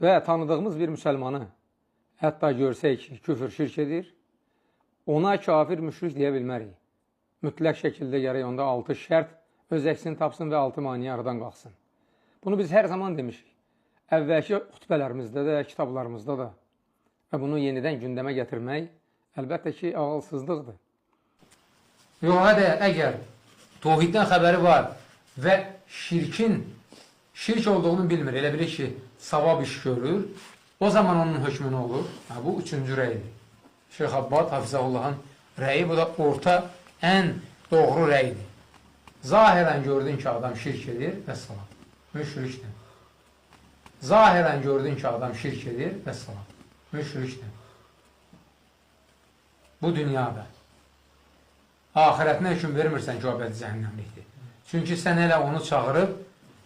və tanıdığımız bir müsəlmanı hətta görsək ki, küfür şirk edir, ona kafir müşrik deyə bilmərik. Mütləq şəkildə gərək onda 6 şərt öz əksini tapsın və 6 maniyə aradan qalxsın. Bunu biz hər zaman demişik. Əvvəlki xütbələrimizdə də, kitablarımızda da və bunu yenidən gündəmə gətirmək əlbəttə ki, ağılsızlıqdır. Yox, əgər tohiddən xəbəri var və şirk olduğunu bilmir, elə bilir ki, savab iş görür, o zaman onun hökmü nə olur? Bu üçüncü rəydir. Şeyx Abbad, Hafizahullahın rəyi, bu da orta, ən doğru rəydir. Zahirən gördün ki, adam şirk edir və salam. Müşrikdir. Zahirən gördün ki, adam şirk edir və salam. Müşrikdir. Bu dünyada. Ahirətinə hüküm vermirsən ki, o əbədi cəhənnəmlikdir. Çünki sən elə onu çağırıb,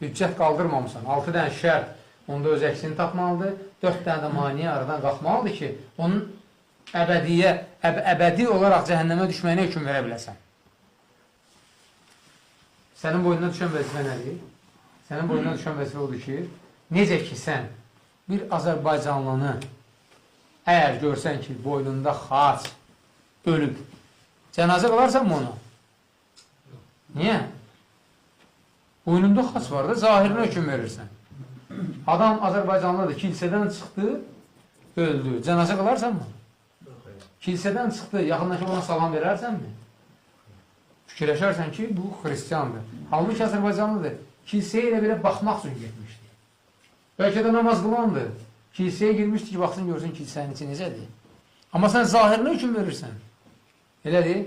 hüccət qaldırmamısan. 6 dənə şərt, onda öz əksini tapmalıdır. 4 dənə də maniyə aradan qalxmalıdır ki, onun əbədi olaraq cəhənnəmə düşməyinə hüküm verə biləsən. Sənin boynuna düşən vəzifə nədir? Sənin boynuna düşən vəzifə odur ki, necə ki sən bir Azərbaycanlını əgər görsən ki, boynunda xaç ölüb, cənazə qalarsan mı ona? Niyə? Boynunda xaç var da, zahirinə hökm verirsən. Adam Azərbaycanlıdır, kilsədən çıxdı, öldü. Cənazə qalarsan mı? Kilsədən çıxdı, yaxındakı ona salam verərsənmi? Fikirləşərsən ki, bu xristiyandır. Halbuki Azərbaycanlıdır. Kilsəyə elə belə baxmaq üçün getmişdi. Bəlkə də namaz qılandır. Kilsəyə girmişdi ki, baxsın, görsün kilsənin içi necədir. Amma sən zahirinə hüküm verirsən. Elədir?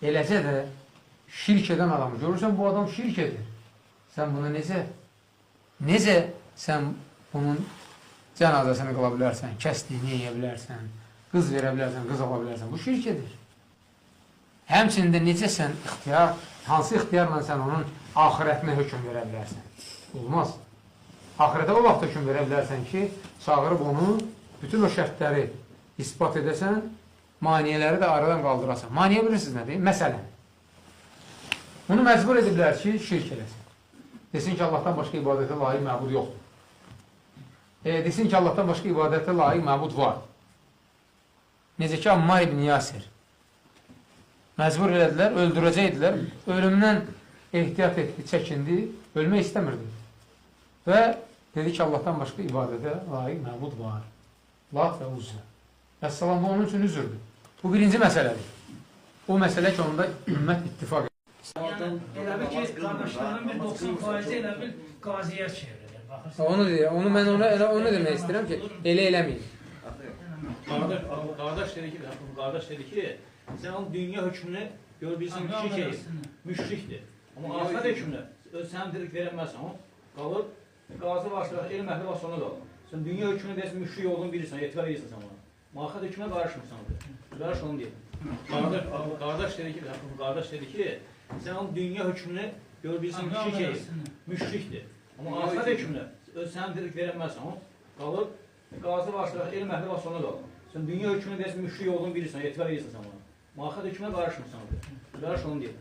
Eləcə də şirk edən adamı görürsən, bu adam şirk edir. Sən bunu necə sən bunun cənazəsini qıla bilərsən, kəsdiyini yeyə bilərsən, qız verə bilərsən, qız ala bilərsən. Bu şirk edir. Həmçində necə sən hansı ixtiyarla sən onun ahirətinə hökm verə bilərsən? Olmaz. Ahirətə o vaxt hökm verə bilərsən ki, çağırıb onu, bütün o şərtləri ispat edəsən, maniyələri də aradan qaldırasan. Maniyə bilirsiniz nədir? Məsələn, bunu məcbur ediblər ki, şirk eləsin. Desin ki, Allahdan başqa ibadətə layiq məbud yoxdur. Desin ki, Allahdan başqa ibadətə layiq məbud var. Necə ki, Ammar ibn Yasir. Məcbur elədilər, öldürəcəkdilər. Ölümdən ehtiyat etdi, çəkindi, ölmək istəmirdi. Və dedi ki, Allahdan başqa ibadətə layiq məbud var. Lat və Uzza. Əssalam, bu onun üçün üzürdür. Bu birinci məsələdir. O məsələ ki, onda ümmət ittifak edir. Yəni, elə bil ki, qardaşların bir 90% elə bil qaziyə çevrilir. Onu mən onu demək istəyirəm ki, elə eləməyin. Qardaş dedi ki, sən onun dünya hökmünü gör bilsin ki, müşrikdir. Amma ahirət hökmünü sənin dirək verəməzsən, o qalır, qazi varsa, elm əhli varsa ona qalır. Sən dünya hökmünü deyəsən, müşrik olduğunu bilirsən, etibar edirsən sən ona. Ahirət hökmünə qarışmırsan. Qarış onu deyir. Qardaş dedi ki, sən onun dünya hökmünü gör bilsin ki, müşrikdir. Amma ahirət hökmünü sənin dirək verəməzsən, o qalır, qazi varsa, elm əhli varsa ona qalır. Sən dünya hökmünü deyəsən, müşrik olduğunu bilirsən, etibar edirsən sən ona. Ahirət hökmünə qarışmırsan. Qarış onu deyir.